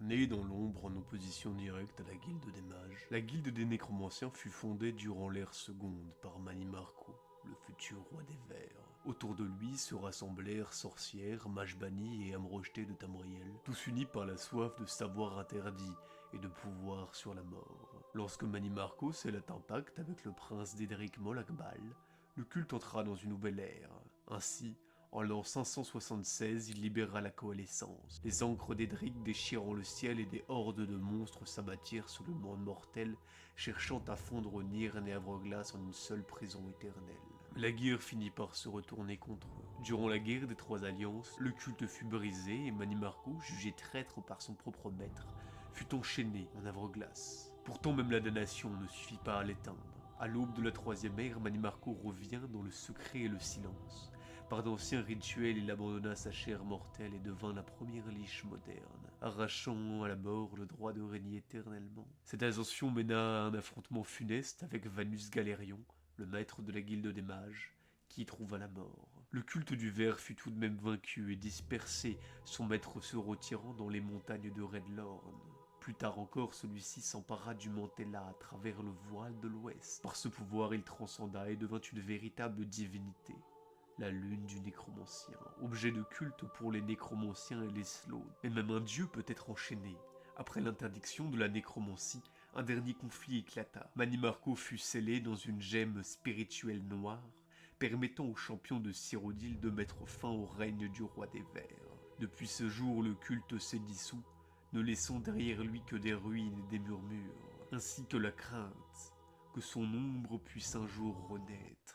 Née dans l'ombre en opposition directe à la guilde des mages, la guilde des nécromanciens fut fondée durant l'ère seconde par Manimarco, le futur roi des vers. Autour de lui se rassemblèrent sorcières, mages bannis et âmes rejetées de Tamriel, tous unis par la soif de savoir interdit et de pouvoir sur la mort. Lorsque Manimarco scella un pacte avec le prince d'Edric Molakbal, le culte entra dans une nouvelle ère. Ainsi, en l'an 576, il libéra la coalescence. Les ancres d'Edric déchirant le ciel et des hordes de monstres s'abattirent sur le monde mortel, cherchant à fondre Nirn et Avroglas en une seule prison éternelle. La guerre finit par se retourner contre eux. Durant la guerre des Trois Alliances, le culte fut brisé et Manimarco, jugé traître par son propre maître, fut enchaîné en Avroglas. Pourtant même la damnation ne suffit pas à l'éteindre. À l'aube de la troisième ère, Manimarco revient dans le secret et le silence. Par d'anciens rituels, il abandonna sa chair mortelle et devint la première liche moderne, arrachant à la mort le droit de régner éternellement. Cette ascension mena à un affrontement funeste avec Vanus Galerion, le maître de la guilde des mages, qui y trouva la mort. Le culte du ver fut tout de même vaincu et dispersé, son maître se retirant dans les montagnes de Redlorn. Plus tard encore, celui-ci s'empara du Mantella à travers le voile de l'Ouest. Par ce pouvoir, il transcenda et devint une véritable divinité. La lune du nécromancien, objet de culte pour les nécromanciens et les Sloan. Et même un dieu peut être enchaîné. Après l'interdiction de la nécromancie, un dernier conflit éclata. Manimarco fut scellé dans une gemme spirituelle noire, permettant aux champions de Cyrodiil de mettre fin au règne du roi des vers. Depuis ce jour, le culte s'est dissous, ne laissant derrière lui que des ruines et des murmures, ainsi que la crainte que son ombre puisse un jour renaître.